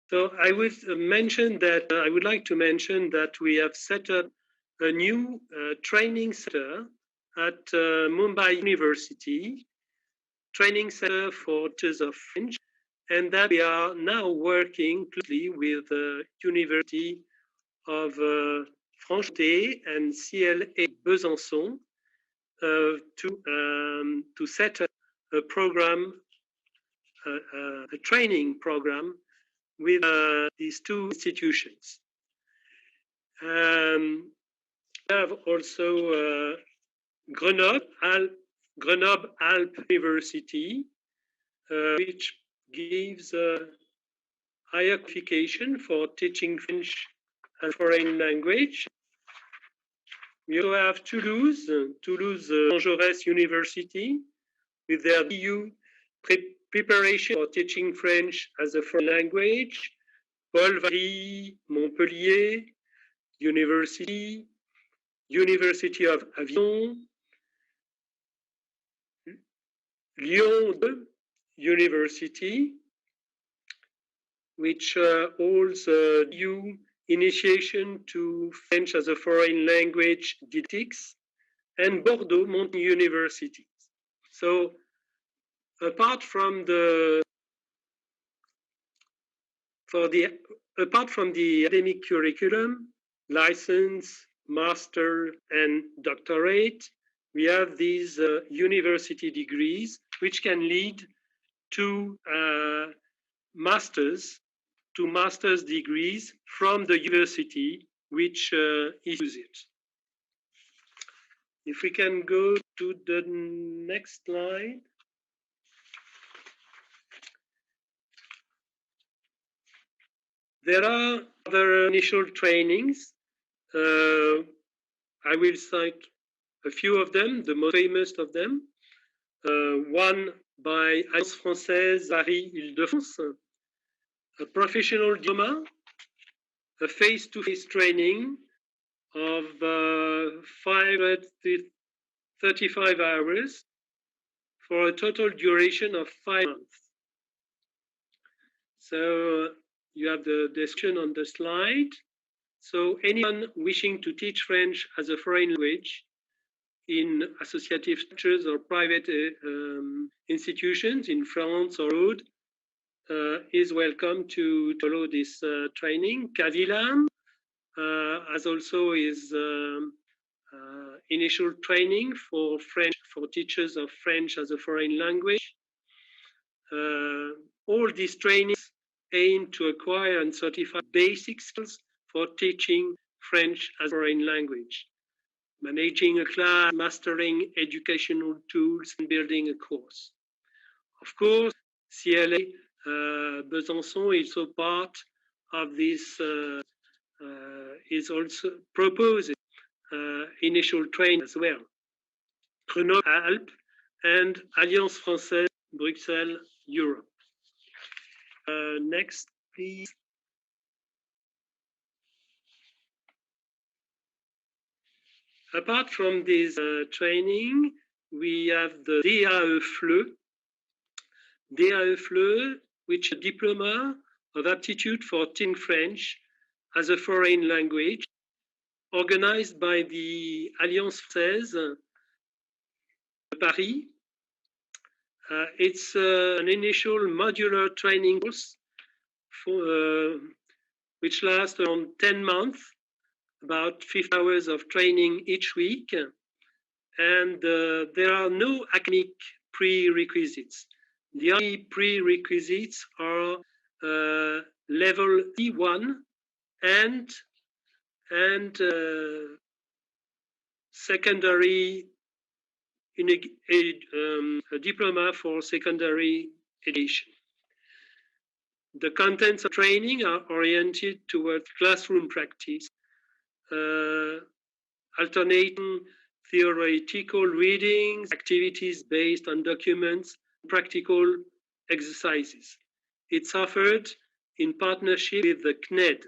So I would I would like to mention that we have set up a new training center at Mumbai University, training center for teachers of French, and that we are now working closely with the University of Franche-Comté and CLA Besançon to set up a program, a training program with these two institutions. We have also Grenoble-Alpes University, which gives higher qualification for teaching French as a foreign language. We also have Toulouse Jean Jaurès University, with their EU preparation for teaching French as a foreign language. Paul Valéry, Montpellier University, University of Avignon, Lyon University, which holds EU initiation to French as a foreign language didactics, and Bordeaux Montaigne University. So apart from the academic curriculum, license, master, and doctorate, we have these university degrees, which can lead to master's degrees from the university which issues it. If we can go to the next slide. There are other initial trainings. I will cite a few of them, the most famous of them. One by Alliance Française, Paris, Île-de-France, a professional diploma, a face-to-face training of 535 hours for a total duration of 5 months. So you have the description on the slide. So anyone wishing to teach French as a foreign language in associative structures or private institutions in France or abroad is welcome to follow this training. Cavilam has also his initial training for teachers of French as a foreign language. All these trainings aim to acquire and certify basic skills for teaching French as a foreign language, managing a class, mastering educational tools, and building a course. Of course, CLA Besançon is also part of this, is also proposing initial training as well. Grenoble-Alpes and Alliance Française, Bruxelles, Europe. Next, please. Apart from this training, we have the DELF, which is a diploma of aptitude for teaching French as a foreign language, organized by the Alliance Française, Paris. It's an initial modular training course which lasts around 10 months, about 50 hours of training each week, and there are no academic prerequisites. The only prerequisites are level E1 and secondary, a diploma for secondary education. The contents of training are oriented towards classroom practice, alternating theoretical readings, activities based on documents, practical exercises. It's offered in partnership with the CNED,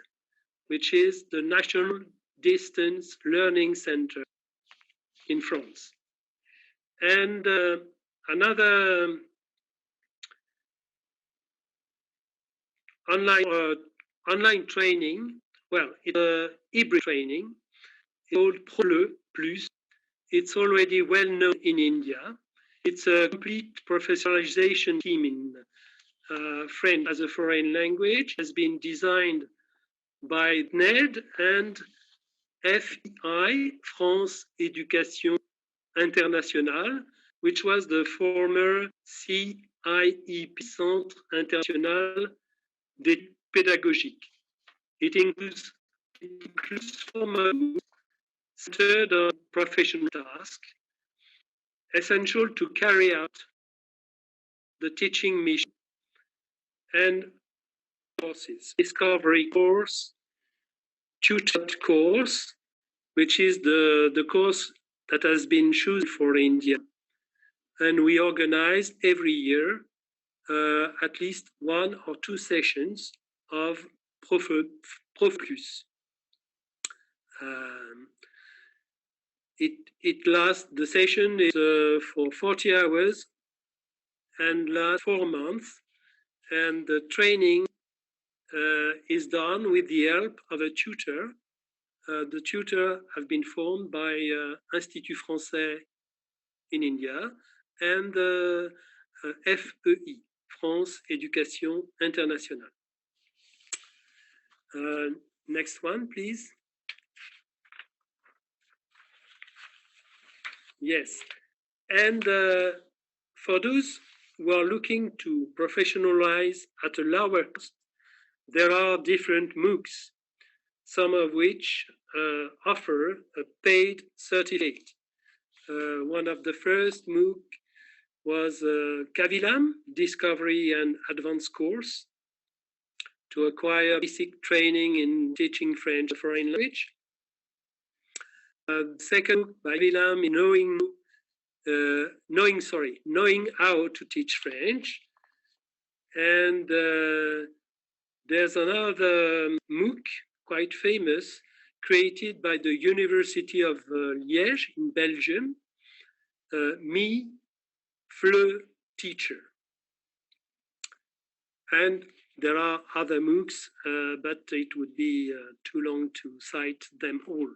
which is the National Distance Learning Center in France. And another online online training, well, it's a hybrid training. It's called FLE Plus. It's already well known in India. It's a complete professionalization scheme in French as a foreign language. It has been designed by NED and FLE, France Éducation Internationale, which was the former CIEP, Centre International d'études pédagogiques. It includes formal centered on professional tasks, essential to carry out the teaching mission, and courses. Discovery course, tutored course, which is the course that has been chosen for India. And we organize every year at least 1 or 2 sessions of Prof Plus. It lasts, the session is for 40 hours and lasts 4 months. And the training is done with the help of a tutor. The tutor has been formed by Institut Français in India and FEI, France Éducation Internationale. Next one, please. Yes, and for those who are looking to professionalize at a lower cost, there are different MOOCs, some of which offer a paid certificate. One of the first MOOC was CAVILAM, Discovery and Advanced Course, to acquire basic training in teaching French as a foreign language. Second, by CAVILAM, in knowing how to teach French. And there's another MOOC, quite famous, created by the University of Liège in Belgium, Ms Philippe Teacher. And there are other MOOCs, but it would be too long to cite them all.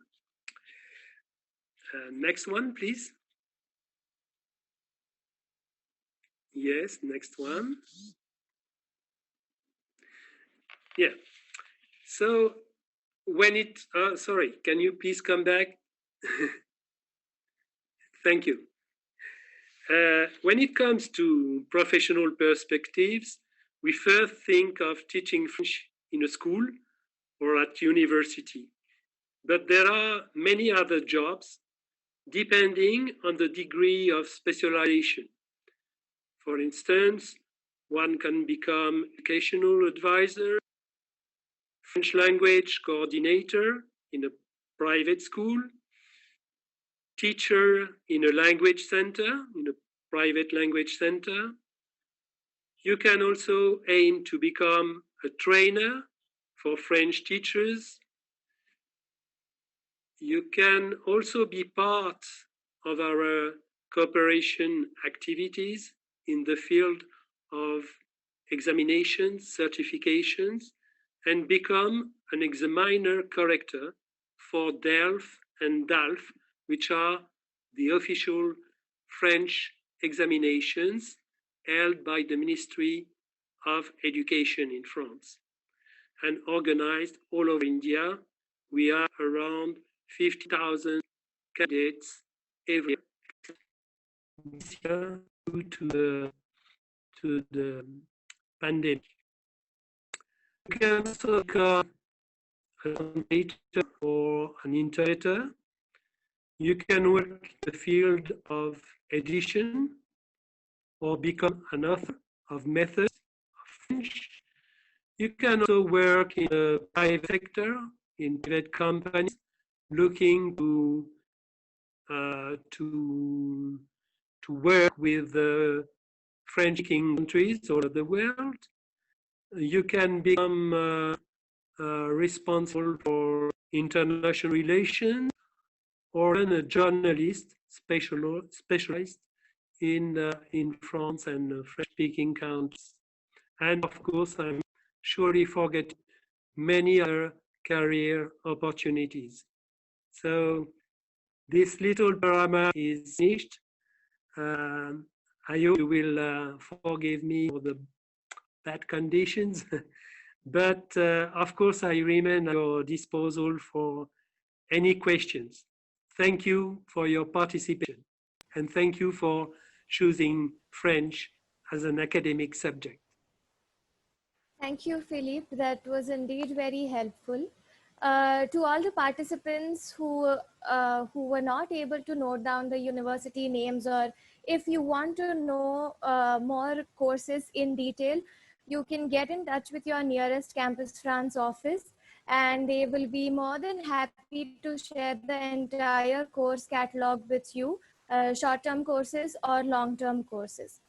Next one, please. Yes, next one. Yeah. So when it, sorry, can you please come back? Thank you. When it comes to professional perspectives, we first think of teaching French in a school or at university. But there are many other jobs depending on the degree of specialization. For instance, one can become educational advisor, French language coordinator in a private school, teacher in a language center, in a private language center. You can also aim to become a trainer for French teachers. You can also be part of our cooperation activities in the field of examinations, certifications, and become an examiner corrector for DELF and DELF, which are the official French examinations held by the Ministry of Education in France and organized all over India. We are around 50,000 candidates every year. This year, due to the pandemic. You can also become a translator or an interpreter. You can work in the field of edition or become an author of methods of French. You can also work in the private sector, in private companies, looking to work with French-speaking countries all over the world. You can become responsible for international relations, or a journalist specialized in France and French-speaking countries. And of course, I'm surely forgetting many other career opportunities. So this little panorama is finished. I hope you will forgive me for the bad conditions, but of course I remain at your disposal for any questions. Thank you for your participation, and thank you for choosing French as an academic subject. Thank you, Philippe. That was indeed very helpful. To all the participants who were not able to note down the university names, or if you want to know more courses in detail, you can get in touch with your nearest Campus France office, and they will be more than happy to share the entire course catalog with you, short-term courses or long-term courses.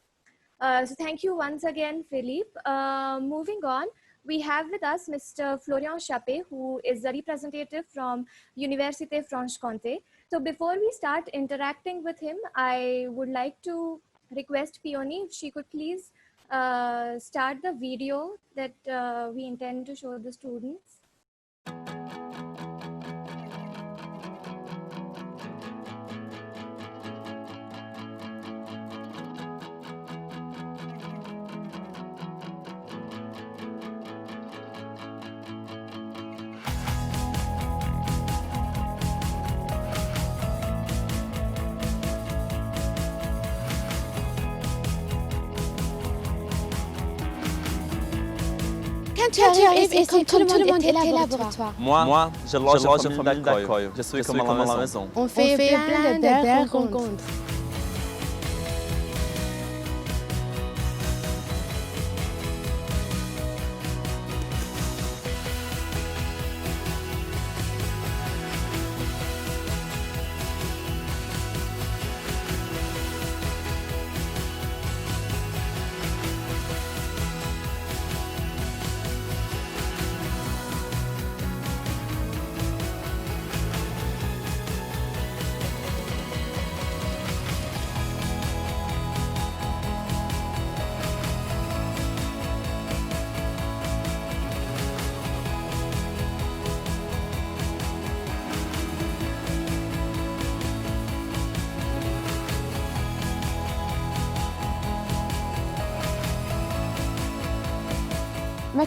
So thank you once again, Philippe. Moving on, we have with us Mr. Florian Chapey, who is the representative from Université Franche-Comté. So before we start interacting with him, I would like to request Peony if she could please start the video that we intend to show the students. Quand tu arrives et quand tout le monde est laboratoire. Moi, je loge dans une famille d'accueil. Je suis comme à la maison. On fait plein de belles rencontres.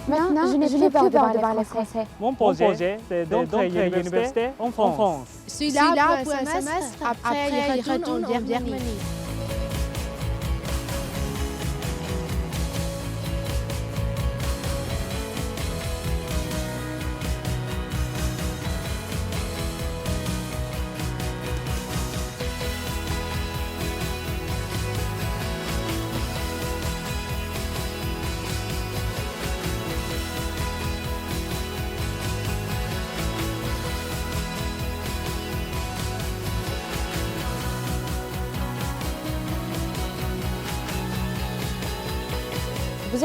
Maintenant, je n'ai plus peur de parler français. Mon projet, c'est d'entrer à l'université en France. Je suis là pour un semestre, après il retourne en Birmanie.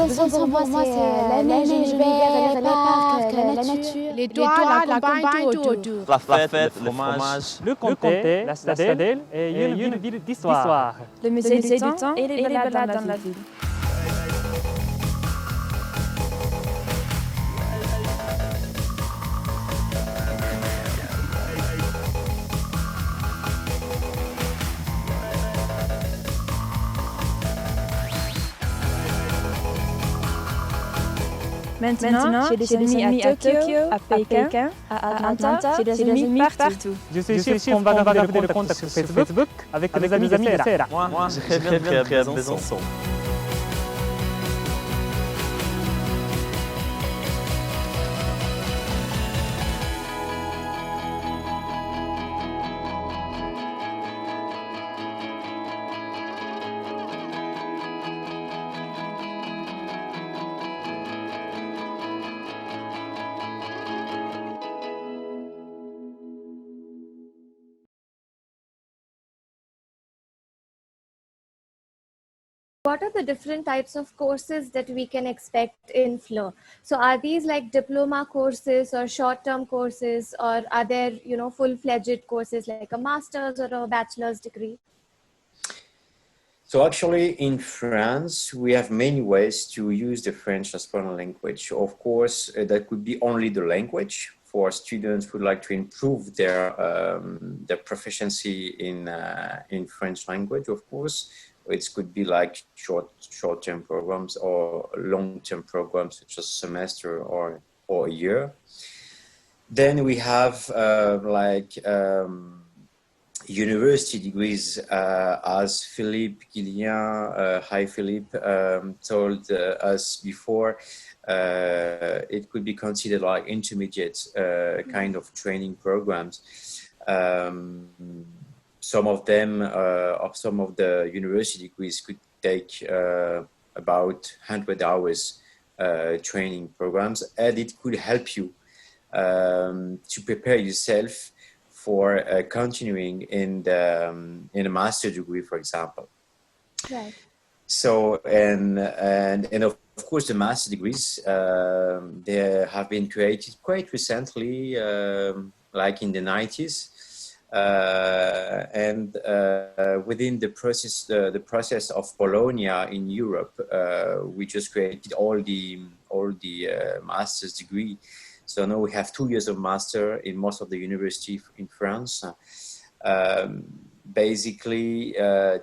Besançon pour moi, c'est la l'univers, les parcs, la nature, Les toits, la campagne, tout autour. La fête, le fromage. Le comté, la citadelle et une ville d'histoire. le musée du temps et les balades dans la ville. Maintenant, j'ai des amis à Tokyo, à Pékin, à Atlanta, j'ai des amis partout. Je suis chiffre, on va garder le contact sur Facebook avec les amis de Serra. Moi, je rêve bien à Besançon. What are the different types of courses that we can expect in FLE? So are these like diploma courses or short-term courses, or are there, full-fledged courses like a master's or a bachelor's degree? So actually in France, we have many ways to use the French as foreign language. Of course, that could be only the language for students who would like to improve their proficiency in French language, of course. It could be like short-term programs or long-term programs, such as semester or a year. Then we have university degrees, as Philippe Guillien, hi Philippe, told us before. It could be considered like intermediate kind of training programs. Some of them, of some of the university degrees could take about 100 hours training programs, and it could help you to prepare yourself for continuing in a master degree, for example. Right. So, and of course, the master degrees, they have been created quite recently, like in the 90s. And within the process of Bologna in Europe, we just created all the master's degree. So now we have 2 years of master in most of the university in France. Basically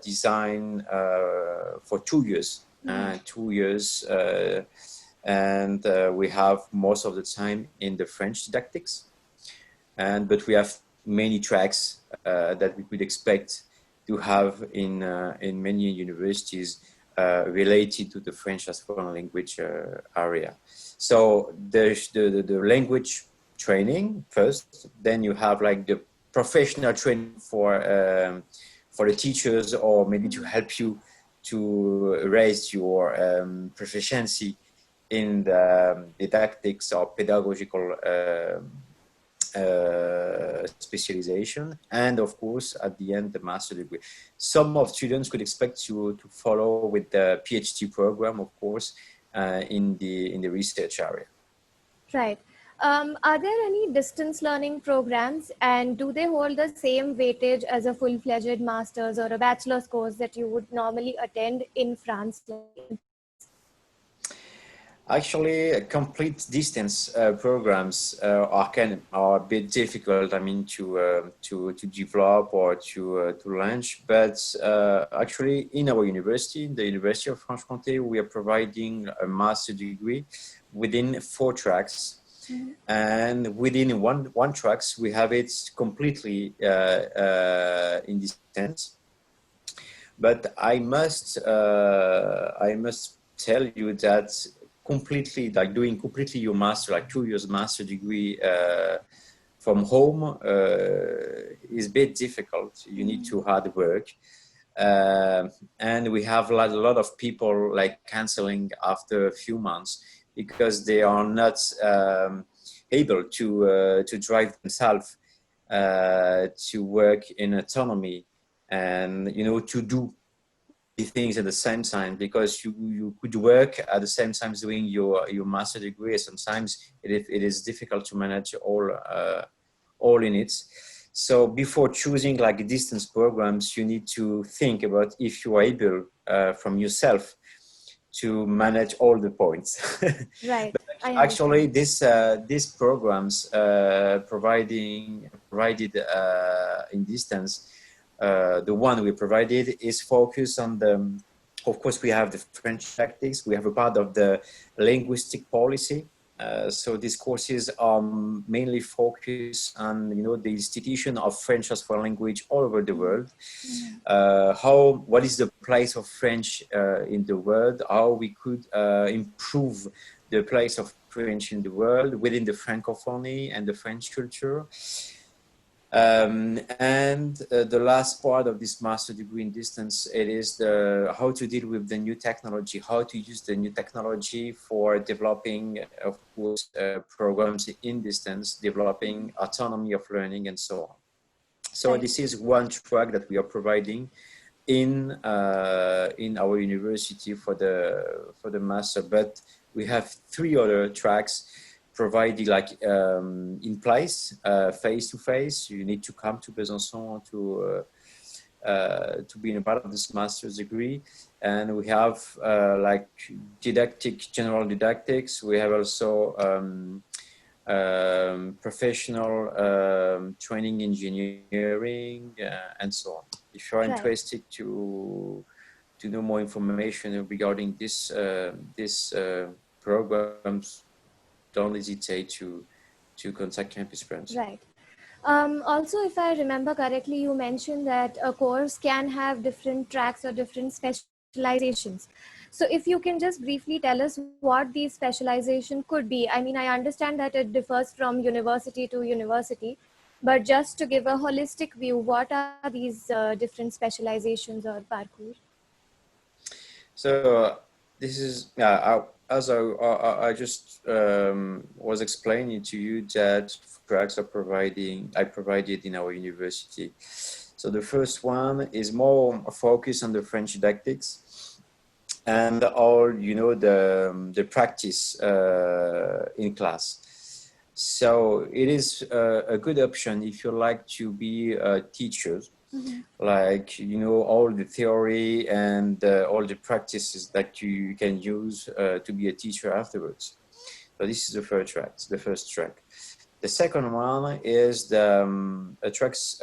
design for 2 years, 2 years, and we have most of the time in the French didactics, but we have many tracks that we could expect to have in many universities related to the French as foreign language area. So there's the language training first, then you have like the professional training for the teachers, or maybe to help you to raise your proficiency in the didactics or pedagogical specialization, and of course at the end the master degree. Some of students could expect to follow with the PhD program, of course, in the research area. Right. Are there any distance learning programs, and do they hold the same weightage as a full-fledged master's or a bachelor's course that you would normally attend in France? Actually, complete distance programs are a bit difficult. I mean, to develop or to launch. But actually, in our university, the University of Franche-Comté, we are providing a master degree within 4 tracks. Mm-hmm. And within one tracks, we have it completely in distance. But I must tell you that doing completely your master, like 2 years master degree from home is a bit difficult. You need to hard work. And we have a lot of people like canceling after a few months because they are not able to drive themselves, to work in autonomy, and to do things at the same time, because you could work at the same time doing your master degree. Sometimes it is difficult to manage all in it. So before choosing like distance programs, you need to think about if you are able from yourself to manage all the points. Right. Actually, these programs provided in distance, the one we provided is focused on of course, we have the French tactics. We have a part of the linguistic policy. So these courses are mainly focused on, the institution of French as foreign language all over the world. What is the place of French in the world? How we could improve the place of French in the world within the Francophonie and the French culture. And the last part of this master degree in distance, it is how to deal with the new technology, how to use the new technology for developing, of course, programs in distance, developing autonomy of learning, and so on. So this is one track that we are providing in our university for the master, but we have 3 other tracks provided like in place, face to face. You need to come to Besançon to be a part of this master's degree. And we have like general didactics. We have also professional training engineering and so on. If you're interested to know more information regarding this programs, don't hesitate to contact Campus France. Right. Also, if I remember correctly, you mentioned that a course can have different tracks or different specializations. So if you can just briefly tell us what these specialization could be. I mean, I understand that it differs from university to university, but just to give a holistic view, what are these different specializations or parcours? So this is, as I just was explaining to you, that tracks I provided in our university. So the first one is more focused on the French didactics and all, you know, the practice in class. So it is a good option if you like to be teachers. Mm-hmm. Like, you know, all the theory and all the practices that you can use to be a teacher afterwards. So this is the first track. The second one is the tracks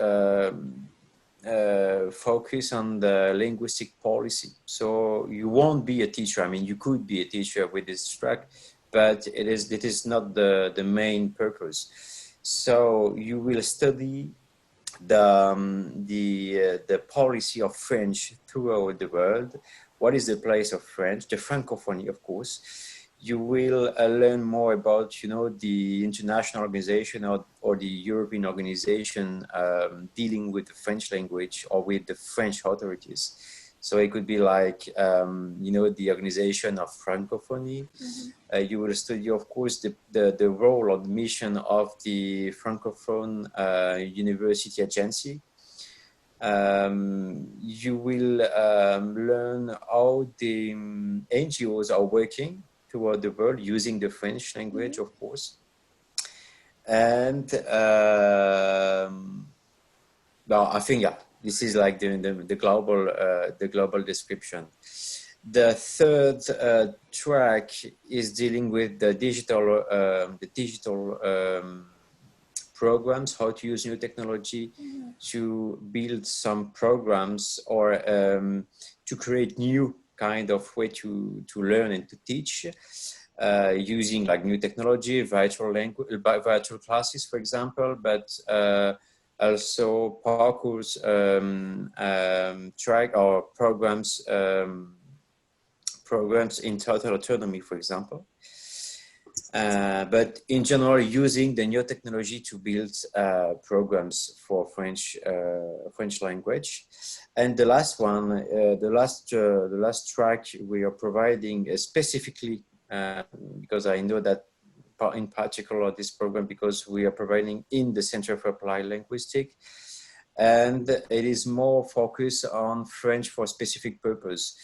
focus on the linguistic policy. So you won't be a teacher. I mean, you could be a teacher with this track, but it is not the main purpose. So you will study the policy of French throughout the world. What is the place of French? The Francophonie, of course. You will learn more about, you know, the international organization or the European organization dealing with the French language or with the French authorities. So it could be like, you know, the organization of Francophonie. Mm-hmm. You will study, of course, the role or the mission of the Francophone University Agency. You will learn how the NGOs are working throughout the world using the French language, mm-hmm. of course. And well, I think, this is like the global description. The third track is dealing with the digital programs, how to use new technology mm-hmm. to build some programs or to create new kind of way to learn and to teach using like new technology, virtual classes, for example, but also parcours track or programs in total autonomy, for example. But in general, using the new technology to build programs for French language. And the last one, the last track we are providing specifically because I know that in particular this program, because we are providing in the Center for Applied Linguistics, and it is more focused on French for specific purpose.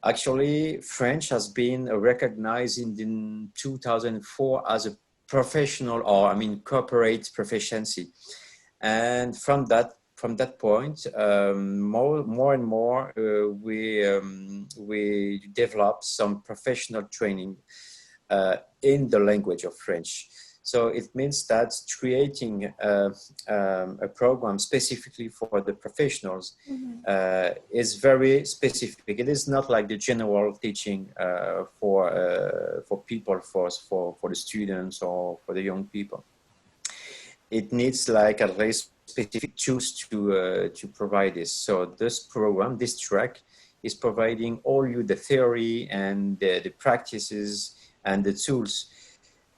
Actually, French has been recognized in 2004 as a professional, or I mean corporate proficiency, and from that point, more and more we develop some professional training in the language of French. So it means that creating a program specifically for the professionals mm-hmm. Is very specific. It is not like the general teaching for people, for the students or for the young people. It needs like a very specific tools to provide this. So this program, this track, is providing all you the theory and the practices and the tools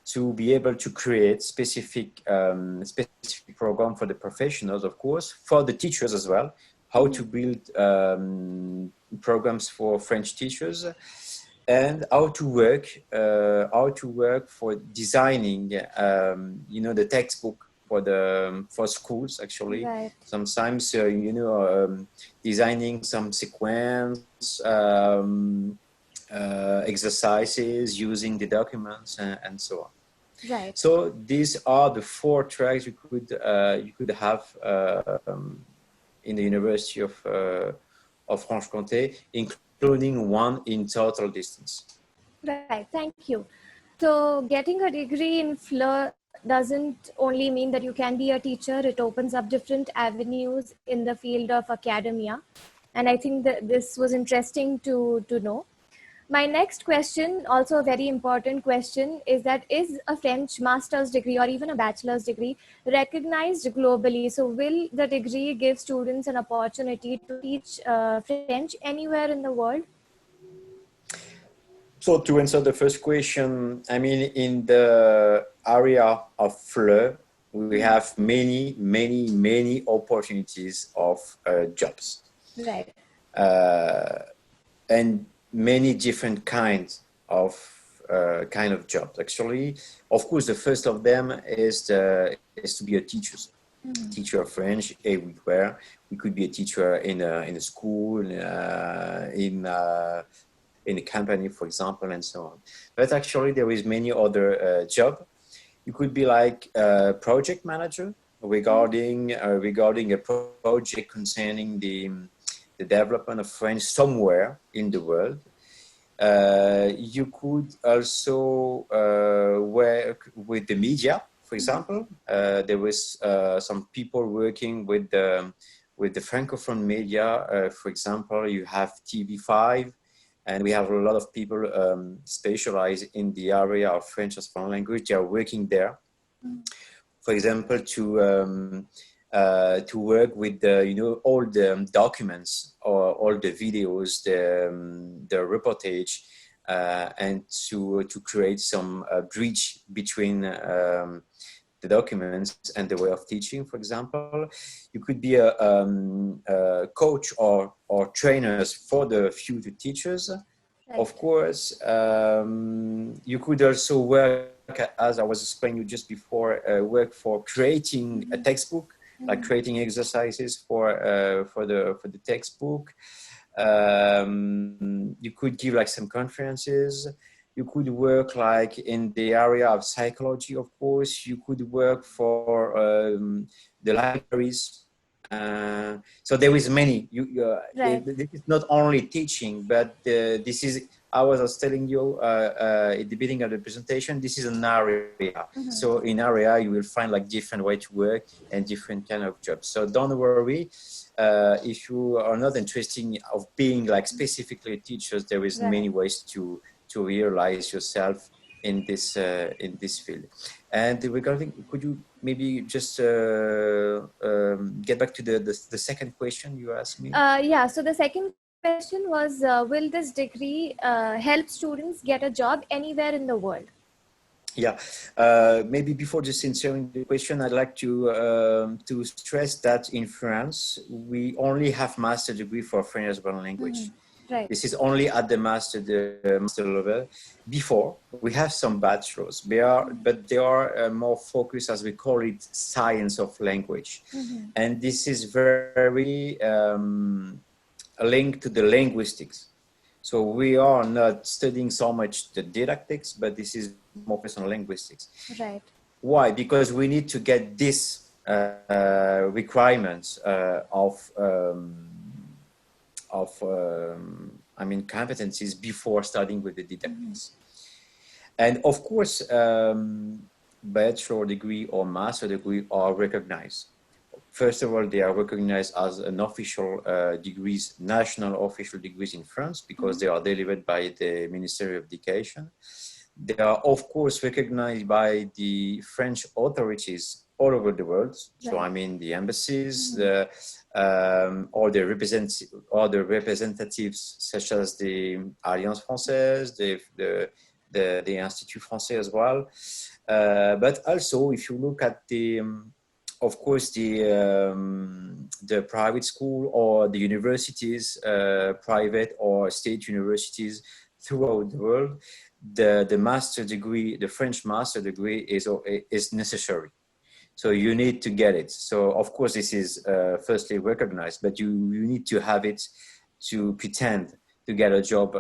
to be able to create specific program for the professionals, of course, for the teachers as well, how to build programs for French teachers, and how to work for designing, you know, the textbook for schools actually. Right. Sometimes, you know, designing some sequence, exercises using the documents and so on. Right. So these are the 4 tracks you could have in the University of Franche-Comté, including one in total distance. Right, thank you. So getting a degree in FLE doesn't only mean that you can be a teacher, it opens up different avenues in the field of academia. And I think that this was interesting to know. My next question, also a very important question, is that is a French master's degree or even a bachelor's degree recognized globally? So will the degree give students an opportunity to teach French anywhere in the world? So to answer the first question, I mean, in the area of FLE, we have many opportunities of jobs. Right. And many different kinds of jobs. Actually, of course, the first of them is to be a teacher. Teacher of French everywhere. We could be a teacher in a school, in a company, for example, and so on. But actually, there is many other jobs. You could be like a project manager regarding a project concerning the development of French somewhere in the world. You could also work with the media, for example. There was some people working with the Francophone media. For example, you have TV5, and we have a lot of people specialized in the area of French as foreign language. They are working there. For example, to work with all the documents or all the videos, the reportage, and to create some bridge between the documents and the way of teaching. For example, you could be a coach or trainers for the future teachers. Right. Of course, you could also work, as I was explaining you just before, work for creating a textbook. Like creating exercises for the textbook. You could give like some conferences. You could work like in the area of psychology, of course. You could work for the libraries. So there is many. Right. This is not only teaching, but this is, I was telling you at the beginning of the presentation, this is an area. So in area, you will find like different way to work and different kind of jobs. So don't worry. If you are not interested of being like specifically teachers, there is many ways to realize yourself in this field. And regarding, could you maybe just get back to the second question you asked me? Yeah, so the second question was, will this degree help students get a job anywhere in the world? Yeah, maybe before just answering the question, I'd like to stress that in France, we only have master degree for French as foreign language. Right. This is only at the master level. Before, we have some bachelors, but they are more focused, as we call it, science of language. And this is very linked to the linguistics. So we are not studying so much the didactics, but this is more personal linguistics. Right. Why? Because we need to get this requirements of competencies before starting with the didactics. And of course, bachelor degree or master degree are recognized. First of all, they are recognized as an official degrees, national official degrees in France, because they are delivered by the Ministry of Education. They are, of course, recognized by the French authorities all over the world. Right. So, I mean, the embassies, all the representatives, such as the Alliance Française, the Institut Français as well. But also, if you look at of course, the private school or the universities, private or state universities throughout the world, the master degree, the French master degree is necessary. So you need to get it. So of course, this is firstly recognized, but you need to have it to pretend to get a job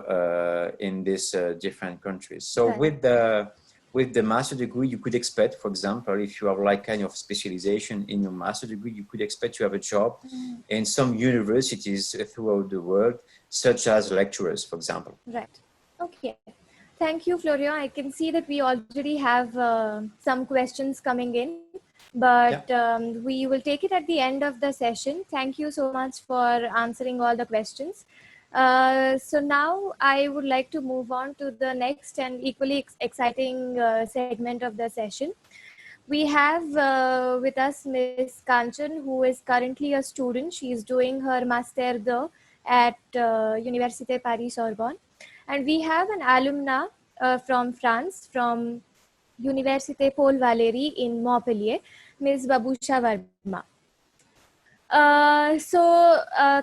in these different countries. So right. with the master degree, you could expect, for example, if you have like kind of specialization in your master degree, you could expect to have a job in some universities throughout the world, such as lecturers, for example. Right. Okay. Thank you, Florian. I can see that we already have some questions coming in, but we will take it at the end of the session. Thank you so much for answering all the questions. So now I would like to move on to the next and equally exciting segment of the session. We have with us Ms Kanchan, who is currently a student. She is doing her Master 2 at Université Paris Sorbonne. And we have an alumna from France, from Université Paul Valéry in Montpellier, Ms Babusha Verma.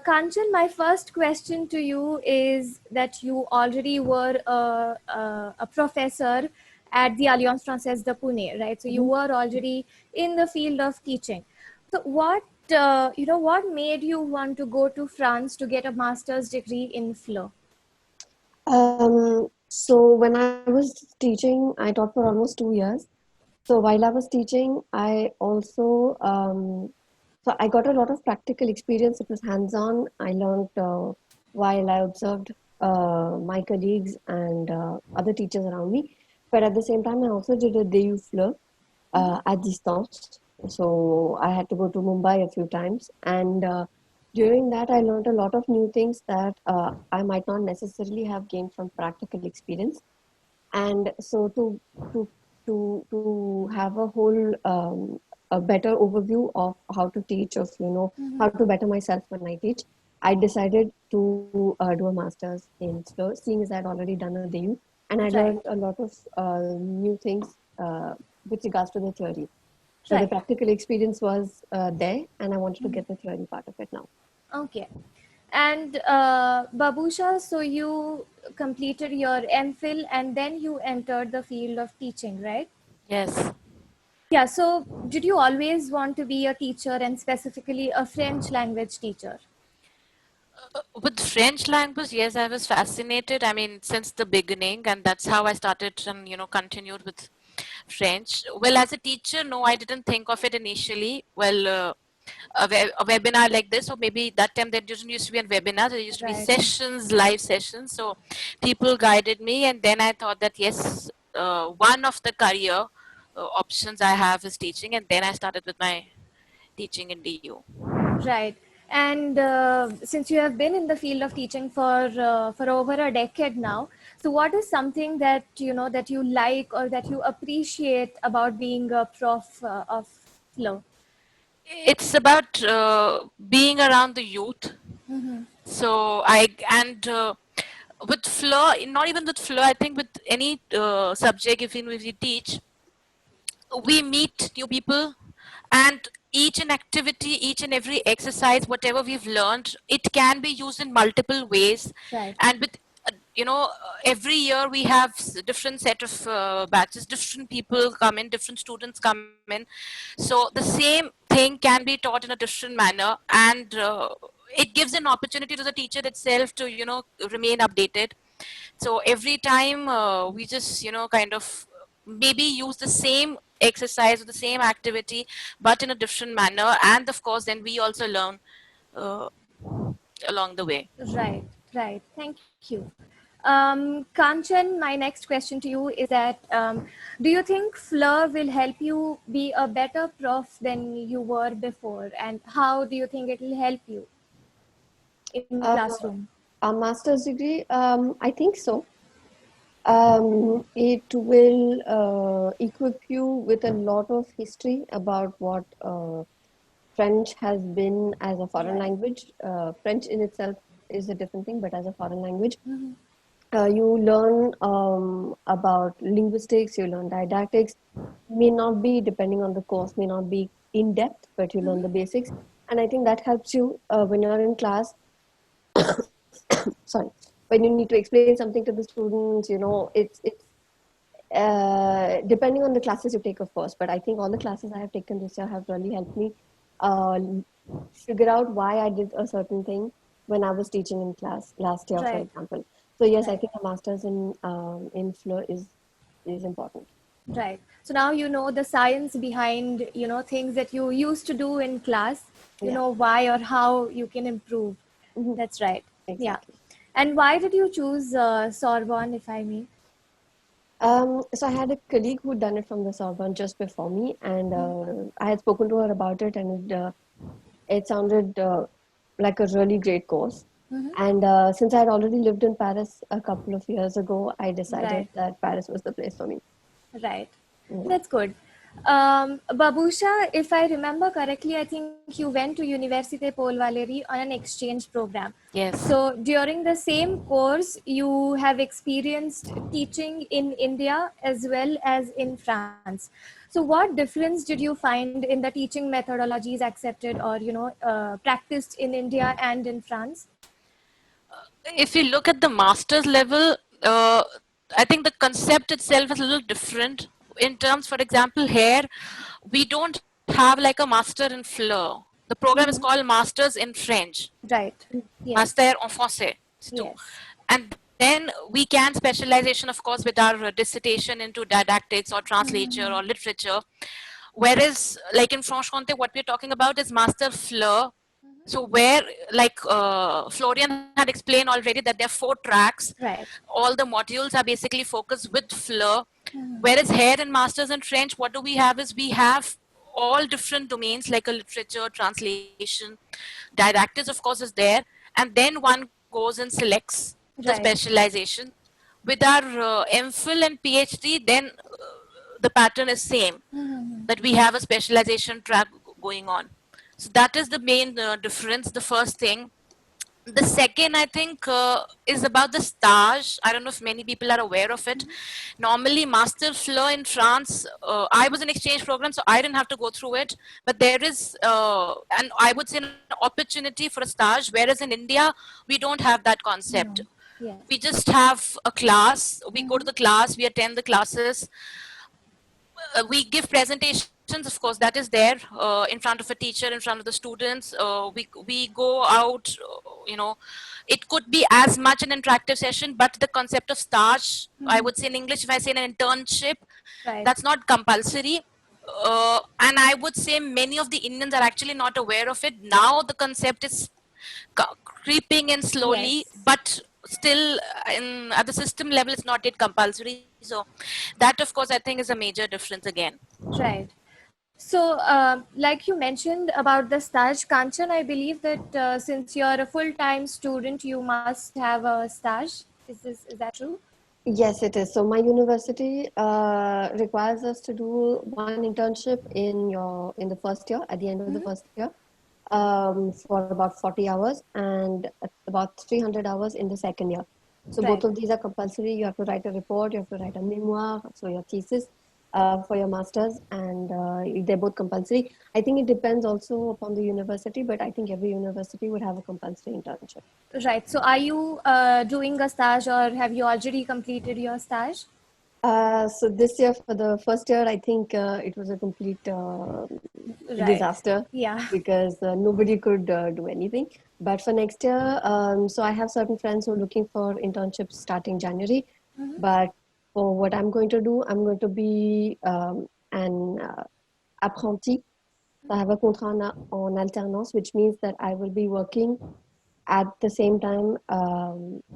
Kanchan, my first question to you is that you already were a professor at the Alliance Française de Pune, right? So you were already in the field of teaching. So what made you want to go to France to get a master's degree in FLE? So when I was teaching, I taught for almost 2 years. So while I was teaching, I also, so I got a lot of practical experience. It was hands-on. I learned while I observed my colleagues and other teachers around me. But at the same time, I also did a DELF at distance. So I had to go to Mumbai a few times. And during that, I learned a lot of new things that I might not necessarily have gained from practical experience. And so to have a whole a better overview of how to teach, of how to better myself when I teach, I decided to do a master's in FLE, seeing as I'd already done a DU, and I learned a lot of new things with regards to the theory. So the practical experience was there, and I wanted to get the theory part of it now. Okay. And Babusha, so you completed your MPhil and then you entered the field of teaching, right? Yes. Yeah, so did you always want to be a teacher, and specifically a French language teacher? With French language, yes, I was fascinated. I mean, since the beginning, and that's how I started and, continued with French. Well, as a teacher, no, I didn't think of it initially. Well, a webinar like this, or maybe that time there didn't used to be a webinar, there used to be sessions, live sessions. So people guided me, and then I thought that yes, one of the career options I have is teaching, and then I started with my teaching in DU. Right. And since you have been in the field of teaching for over a decade now, so what is something that that you like or that you appreciate about being a prof of FLE? It's about being around the youth. So with FLE, not even with FLE, I think with any subject, even if you teach, we meet new people, and each and activity, each and every exercise, whatever we've learned, it can be used in multiple ways. And with every year we have different set of batches, different people come in, different students come in, so the same thing can be taught in a different manner, and it gives an opportunity to the teacher itself to remain updated. So every time we just kind of maybe use the same exercise or the same activity but in a different manner, and of course then we also learn along the way. Right. Thank you. Kanchan, my next question to you is that do you think FLE will help you be a better prof than you were before, and how do you think it will help you in the classroom? A master's degree, I think so. It will equip you with a lot of history about what French has been as a foreign language. French in itself is a different thing, but as a foreign language, you learn about linguistics, you learn didactics. May not be, depending on the course, may not be in depth, but you learn the basics. And I think that helps you when you're in class. Sorry. When you need to explain something to the students, it's depending on the classes you take, of course. But I think all the classes I have taken this year have really helped me figure out why I did a certain thing when I was teaching in class last year, for example. So yes, I think a master's in FLE is important. Right. So now you know the science behind, things that you used to do in class, you know why or how you can improve. That's right. Exactly. Yeah. And why did you choose Sorbonne, if I may? So I had a colleague who'd done it from the Sorbonne just before me, and I had spoken to her about it, and it sounded like a really great course. And since I had already lived in Paris a couple of years ago, I decided that Paris was the place for me. Right. That's good. Babusha, if I remember correctly, I think you went to Université Paul Valéry on an exchange program. Yes. So during the same course, you have experienced teaching in India as well as in France. So what difference did you find in the teaching methodologies accepted or, practiced in India and in France? If you look at the master's level, I think the concept itself is a little different. In terms, for example, here, we don't have like a master in FLE. The program is called Masters in French. Right. Yes. Master en Français. Yes. And then we can specialization, of course, with our dissertation into didactics or translature or literature. Whereas, like in Franche-Comté, what we're talking about is Master FLE. So where, like Florian had explained already, that there are 4 tracks. Right. All the modules are basically focused with FLE. Whereas here in Masters in French, what do we have is we have all different domains like a literature, translation, didactics, of course, is there. And then one goes and selects the specialization. With our MPhil and PhD, then the pattern is same, that we have a specialization track going on. So that is the main difference, the first thing. The second, I think, is about the stage. I don't know if many people are aware of it. Normally, Master FLE in France, I was in exchange program, so I didn't have to go through it. But there is, and I would say, an opportunity for a stage, whereas in India, we don't have that concept. Yes. We just have a class. We go to the class, we attend the classes. We give presentations, of course, that is there in front of a teacher, in front of the students. We go out, it could be as much an interactive session, but the concept of stage, I would say in English, if I say an internship, that's not compulsory. And I would say many of the Indians are actually not aware of it. Now the concept is creeping in slowly, but still at the system level, it's not yet compulsory. So that, of course, I think is a major difference again. Right. So, like you mentioned about the stage, Kanchan, I believe that since you're a full-time student, you must have a stage. Is that true? Yes, it is. So my university requires us to do one internship in the first year, at the end of the first year, for about 40 hours, and about 300 hours in the second year. So both of these are compulsory. You have to write a report, you have to write a memoir, so your thesis for your master's, and they're both compulsory. I think it depends also upon the university, but I think every university would have a compulsory internship. Right. So are you doing a stage, or have you already completed your stage? So this year, for the first year, I think it was a complete disaster. Yeah. Because nobody could do anything. But for next year, so I have certain friends who are looking for internships starting January. But for what I'm going to do, I'm going to be an apprenti. So I have a contrat en alternance, which means that I will be working at the same time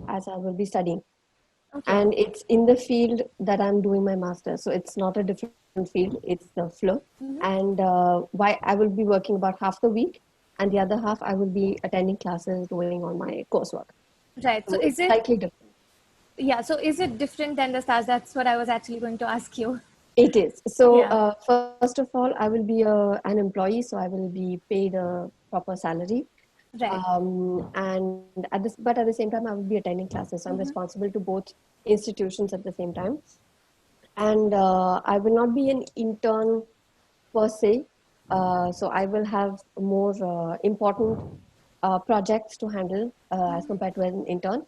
as I will be studying. Okay. And it's in the field that I'm doing my master's. So it's not a different field, it's the FLE. And why I will be working about half the week, and the other half I will be attending classes, doing on my coursework. Right. So is it slightly different? Yeah. So is it different than the stage? That's what I was actually going to ask you. It is. So first of all, I will be an employee, so I will be paid a proper salary. Right. And at the same time, I will be attending classes. So I'm responsible to both institutions at the same time. And I will not be an intern per se. So I will have more important projects to handle as compared to an intern.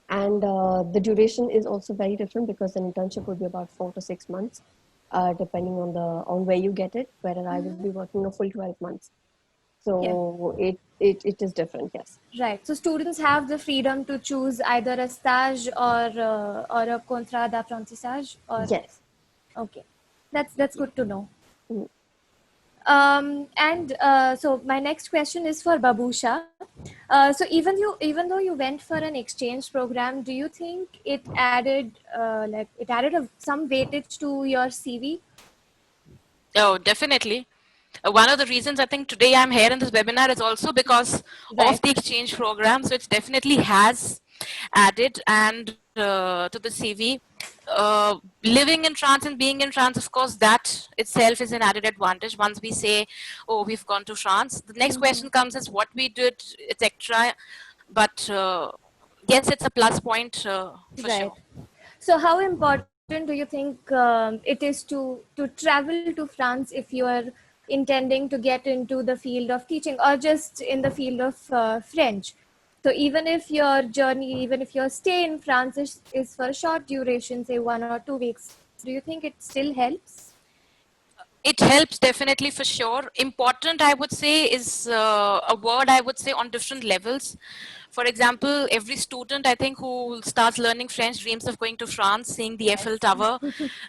And the duration is also very different, because an internship would be about 4 to 6 months, depending on where you get it, whereas I will be working a full 12 months. So it is different, yes. Right. So students have the freedom to choose either a stage or a contrat d'apprentissage. Or yes. Okay, that's good to know. Mm. So my next question is for Babusha. So even though you went for an exchange program, do you think it added some weightage to your CV? Oh, definitely. One of the reasons I think today I'm here in this webinar is also because Right. of the exchange program. So it definitely has added and to the CV. Living in France and being in France, of course, that itself is an added advantage. Once we say, oh, we've gone to France, the next question comes is what we did, etc. But yes, it's a plus point for Right. sure. So how important do you think it is to travel to France if you are intending to get into the field of teaching or just in the field of French? So even if your journey, even if your stay in France is for a short duration, say 1 or 2 weeks, do you think it still helps? It helps definitely for sure. Important, I would say, is a word I would say on different levels. For example, every student I think who starts learning French dreams of going to France, seeing the Eiffel Tower.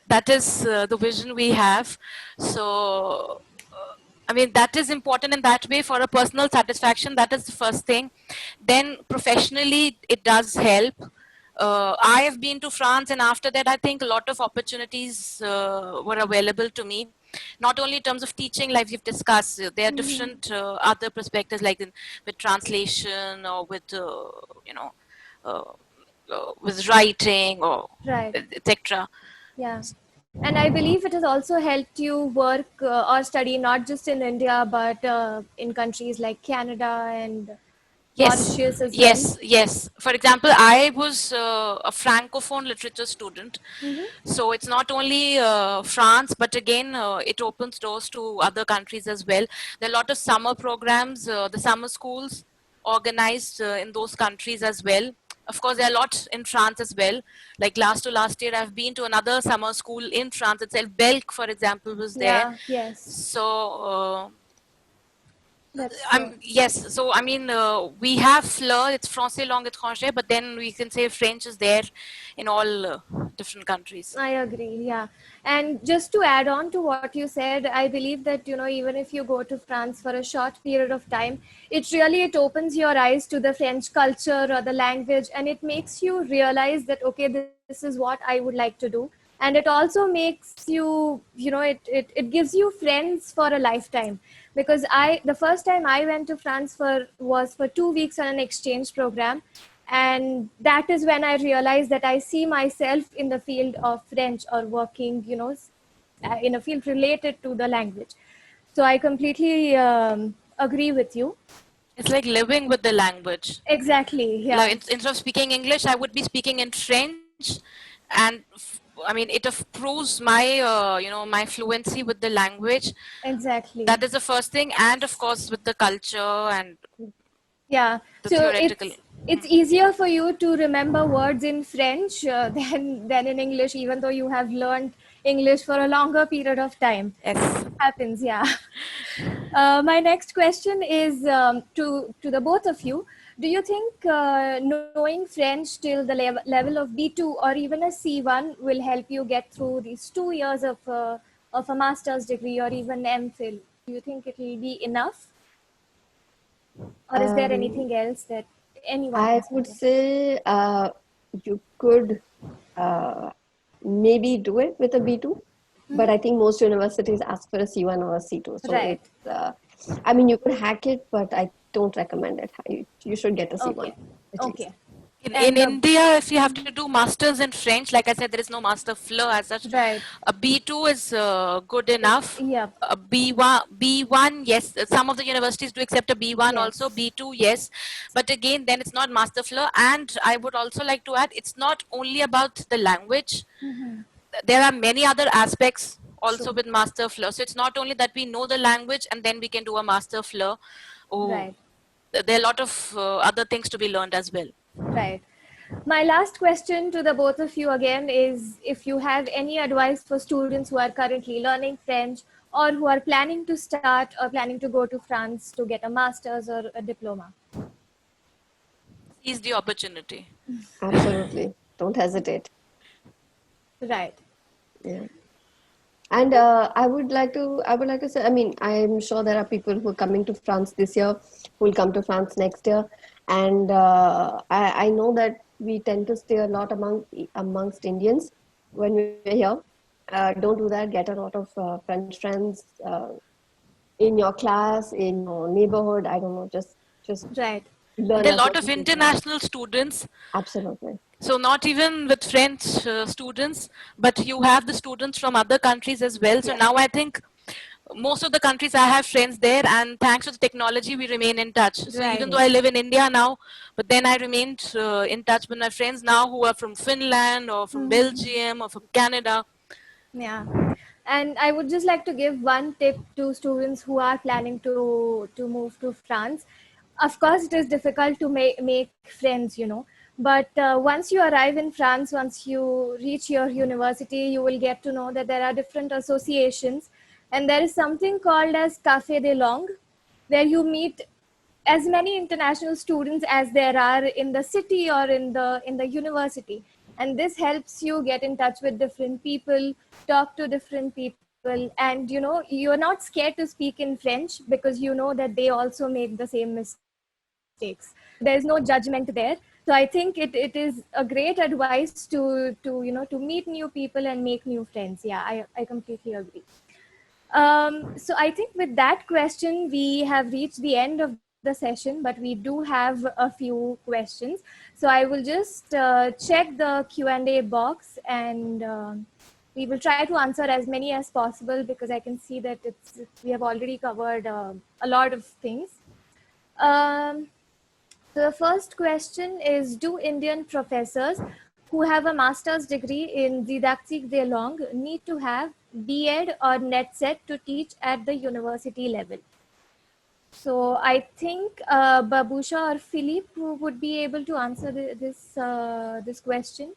That is the vision we have. So, I mean, that is important in that way for a personal satisfaction. That is the first thing. Then professionally, it does help. I have been to France, and after that, I think a lot of opportunities were available to me. Not only in terms of teaching, like we've discussed, there are different other perspectives, like with translation or with, uh, with writing or Right. etc. Yeah. And I believe it has also helped you work or study not just in India, but in countries like Canada and Yes, Mauritius as well. yes, yes. For example, I was a francophone literature student. So it's not only France, but again, it opens doors to other countries as well. There are a lot of summer programs, the summer schools organized in those countries as well. Of course, there are a lot in France as well. Like last to last year, I've been to another summer school in France itself. Belk, for example, was there. Yeah, yes, So that's true. yes, so I mean, we have FLE, it's Français langue étrangère, but then we can say French is there in all different countries. I agree, yeah. And just to add on to what you said, I believe that, even if you go to France for a short period of time, it opens your eyes to the French culture or the language, and it makes you realize that, okay, this is what I would like to do. And it also makes you, it gives you friends for a lifetime. Because the first time I went to France was for 2 weeks on an exchange program. And that is when I realized that I see myself in the field of French or working, in a field related to the language. So I completely agree with you. It's like living with the language. Exactly, yeah. Like instead of speaking English, I would be speaking in French, and I mean, it proves my, my fluency with the language. Exactly. That is the first thing, and of course with the culture and yeah. the So theoretical. it's easier for you to remember words in French than in English, even though you have learned English for a longer period of time. Yes. Happens, yeah. My next question is to the both of you. Do you think knowing French till the level of B2 or even a C1 will help you get through these 2 years of a master's degree or even MPhil? Do you think it will be enough? Or is there anything else that anyone I can would study? say you could maybe do it with a B2, but I think most universities ask for a C1 or a C2. So Right. it's, I mean, you could hack it, but I don't recommend it. You should get a C1. Okay. At least. Okay. In And India, if you have to do masters in French, like I said, there is no master FLE as such. right. A B2 is good enough. Yeah. A B1, yes. Some of the universities do accept a B1 Yes. also. B2, yes. But again, then it's not master FLE. And I would also like to add, it's not only about the language. There are many other aspects also True. with master FLE. So it's not only that we know the language and then we can do a master FLE. Oh, Right. there are a lot of other things to be learned as well. Right. My last question to the both of you again is if you have any advice for students who are currently learning French or who are planning to start or planning to go to France to get a master's or a diploma. Seize the opportunity. Absolutely. Don't hesitate. Right. Yeah. And I would like to say, I mean, I'm sure there are people who are coming to France this year, who will come to France next year. And I know that we tend to stay a lot amongst Indians when we're here. Don't do that. Get a lot of French friends in your class, in your neighborhood. I don't know, just right. learn. There are a lot of international students. Absolutely. So not even with French students, but you have the students from other countries as well. So now I think most of the countries I have friends there, and thanks to the technology, we remain in touch. So even though I live in India now, but then I remained in touch with my friends now who are from Finland or from Belgium or from Canada. Yeah. And I would just like to give one tip to students who are planning to move to France. Of course, it is difficult to make friends, you know. But once you arrive in France, once you reach your university, you will get to know that there are different associations. And there is something called as Café des Langues, where you meet as many international students as there are in the city or in the university. And this helps you get in touch with different people, talk to different people, and you know, you're not scared to speak in French because you know that they also make the same mistakes. There's no judgment there. So I think it is a great advice to you know, to meet new people and make new friends. Yeah, I completely agree. So I think with that question, we have reached the end of the session, but we do have a few questions. So I will just check the Q&A box, and we will try to answer as many as possible because I can see that we have already covered a lot of things. The first question is, do Indian professors who have a master's degree in didactique des langues need to have B.Ed or NET-set to teach at the university level? So I think Babusha or Philippe would be able to answer this question.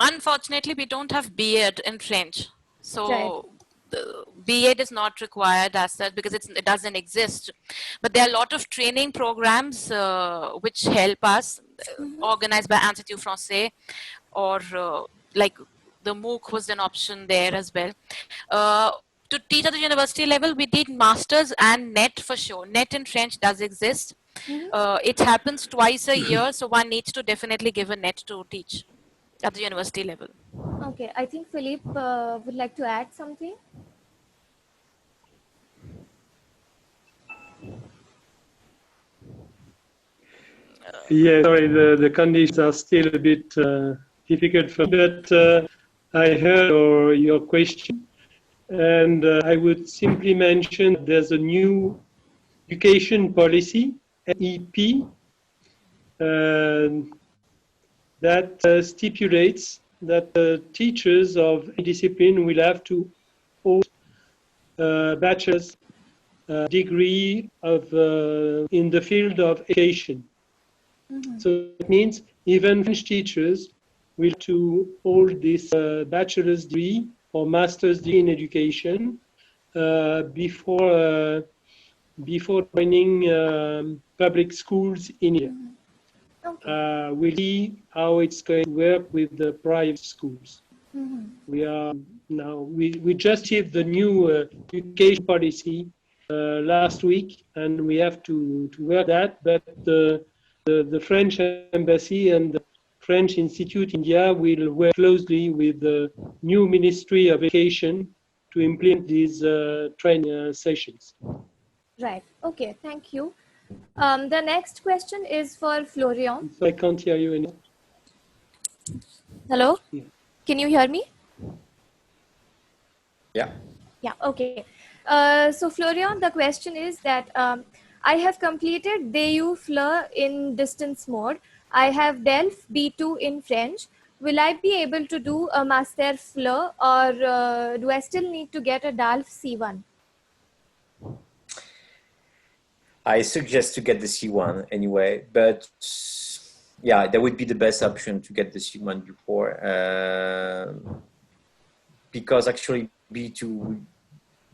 Unfortunately, we don't have B.Ed in French. So the B.Ed is not required as such because it doesn't exist. But there are a lot of training programs which help us, organized by Institut Français, or like the MOOC was an option there as well. To teach at the university level, we did masters and NET for sure. NET in French does exist. It happens twice a year, so one needs to definitely give a NET to teach at the university level. Okay, I think Philippe would like to add something. Yeah, sorry, the conditions are still a bit difficult for me, but I heard your question, and I would simply mention there's a new education policy, EP, that stipulates that teachers of a discipline will have to hold a bachelor's degree in the field of education. So it means even French teachers will have to hold this bachelor's degree or master's degree in education before joining public schools in India. We'll see how it's going to work with the private schools. We just achieved the new education policy last week, and we have to work that. But the French embassy and the French Institute in India will work closely with the new Ministry of Education to implement these training sessions. Right. Okay. Thank you. The next question is for Florian. So I can't hear you anymore. Hello? Yeah. Can you hear me? Yeah. Yeah. Okay. So Florian, the question is that I have completed DELF in distance mode. I have DELF B2 in French. Will I be able to do a Master FLE, or do I still need to get a DELF C1? I suggest to get the C1 anyway, but yeah, that would be the best option to get the C1 before, because actually B2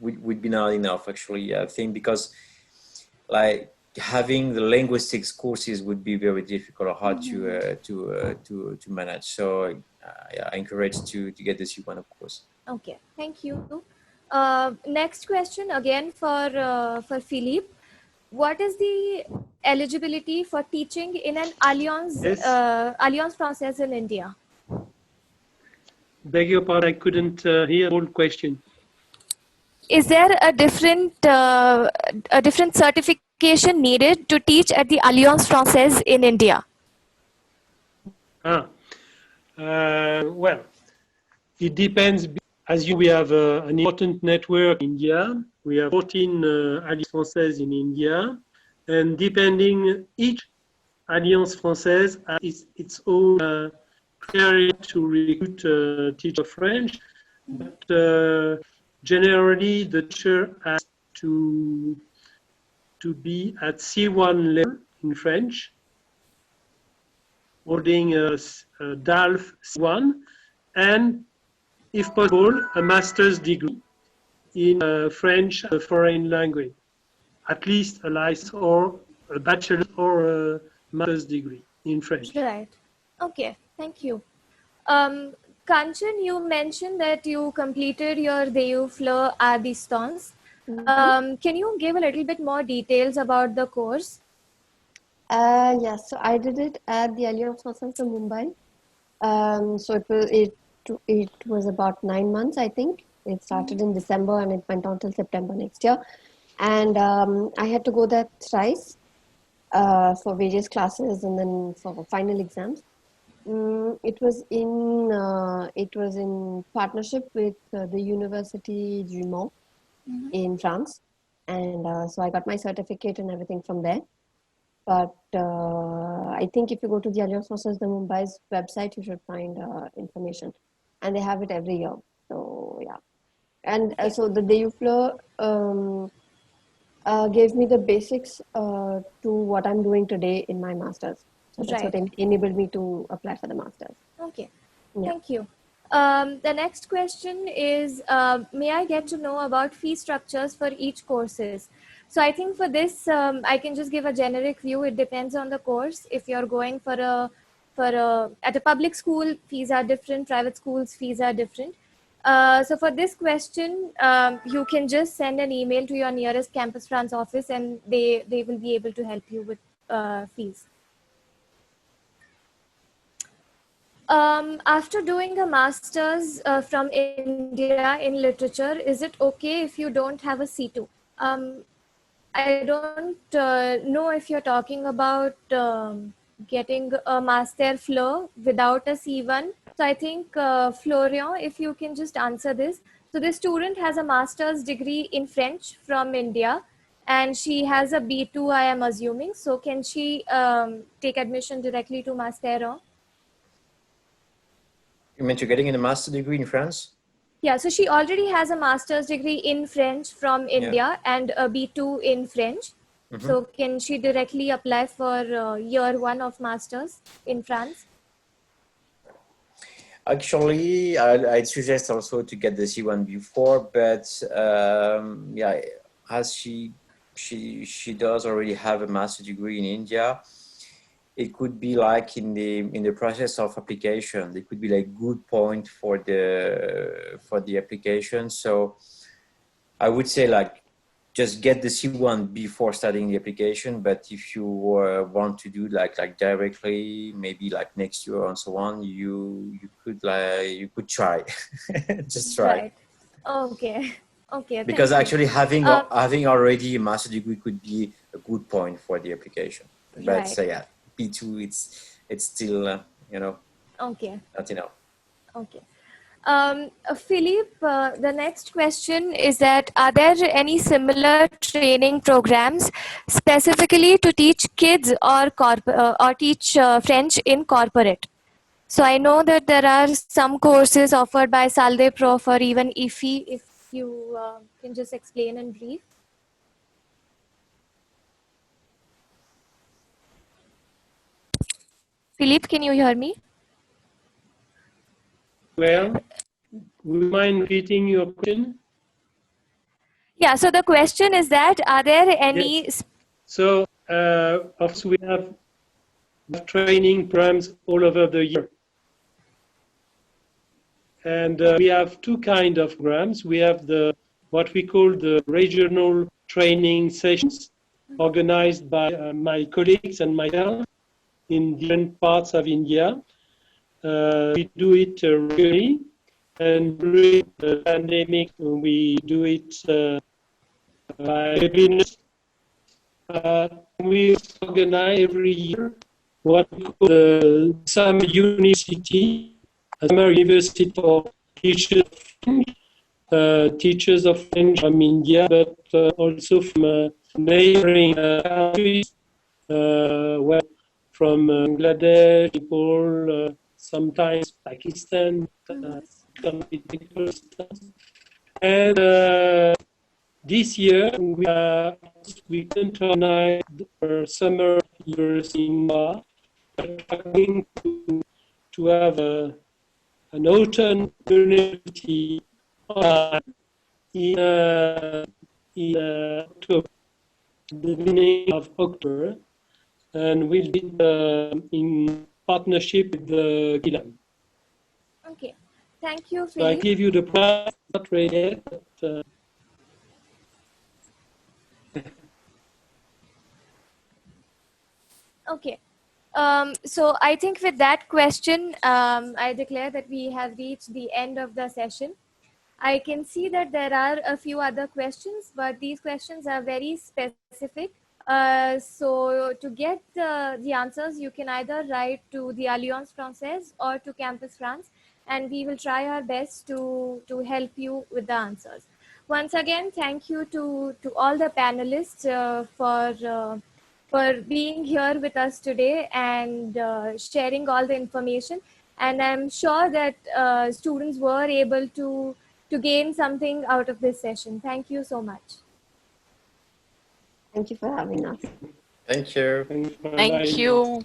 would be not enough, actually, I think, because like having the linguistics courses would be very difficult or hard to manage. So I encourage to get the C1, of course. Okay, thank you. Next question again for Philippe. What is the eligibility for teaching in an Alliance Française in India? Beg your pardon, I couldn't hear the whole question. Is there a different certification needed to teach at the Alliance Française in India? Well, it depends. As we have an important network in India. We have 14 Alliance Françaises in India. And depending, each Alliance Française has its own criteria to recruit teacher French. But generally, the teacher has to be at C1 level in French, holding a DELF C1, and if possible, a master's degree in French, a foreign language, at least a license or a bachelor's or a master's degree in French. Right. Okay, thank you. Kanchan, you mentioned that you completed your DELF à distance. Can you give a little bit more details about the course? Yes, so I did it at the Alliance Française in Mumbai. So it was about 9 months, I think. It started in December and it went on till September next year. And I had to go there thrice for various classes and then for final exams. It was in partnership with the University du Mans in France. And so I got my certificate and everything from there. But I think if you go to the Alliance Française de Mumbai's website, you should find information. And they have it every year. So, yeah. And so the DELF gave me the basics to what I'm doing today in my master's. So that's what enabled me to apply for the master's. Okay, thank you. The next question is, may I get to know about fee structures for each courses? So I think for this, I can just give a generic view. It depends on the course. If you're going at a public school, fees are different. Private schools, fees are different. So for this question, you can just send an email to your nearest Campus France office and they will be able to help you with fees. After doing a master's from India in literature, is it okay if you don't have a C2? I don't know if you're talking about getting a master FLE without a C1. So I think, Florian, if you can just answer this. So this student has a master's degree in French from India and she has a B2, I am assuming. So can she take admission directly to master? You meant you're getting a master's degree in France? Yeah, so she already has a master's degree in French from India and a B2 in French. So can she directly apply for year 1 of master's in France? Actually, I'd suggest also to get the C1 before, but yeah, as she does already have a master's degree in India, it could be like in the process of application, it could be like good point for the application. So I would say like just get the C1 before starting the application. But if you want to do like directly, maybe like next year and so on, you could try, just try. Right. Okay. Okay. Because actually having already a master's degree could be a good point for the application. But so yeah. B2, it's still, okay. not enough. Okay. Philippe, the next question is that, are there any similar training programs specifically to teach kids or teach French in corporate? So I know that there are some courses offered by Salde Prof or even IFI, if you can just explain in brief. Philippe, can you hear me? Well, would you mind repeating your question? Yeah, so the question is that, are there any... Yes. So, of course, we have training programs all over the year. And we have two kinds of programs. We have what we call the regional training sessions organized by my colleagues and myself in different parts of India. We do it regularly, and during the pandemic, we do it by webinars. We organize every year what we call the Summer University, a Summer University for teachers of French from India, but also from neighboring countries, from Bangladesh, Nepal, sometimes Pakistan, and this year we couldn't organize our summer university in March. We're trying to have an autumn university in October, the beginning of October, and we'll be in partnership with the CLA. Okay, thank you, So I Philippe. give you the prize, not ready yet, but Okay. So I think with that question, I declare that we have reached the end of the session. I can see that there are a few other questions, but these questions are very specific. So to get the answers, you can either write to the Alliance Française or to Campus France, and we will try our best to help you with the answers. Once again, thank you to all the panelists for being here with us today and sharing all the information. And I'm sure that students were able to gain something out of this session. Thank you so much. Thank you for having us. Thank you. thanks for Thank inviting me. you.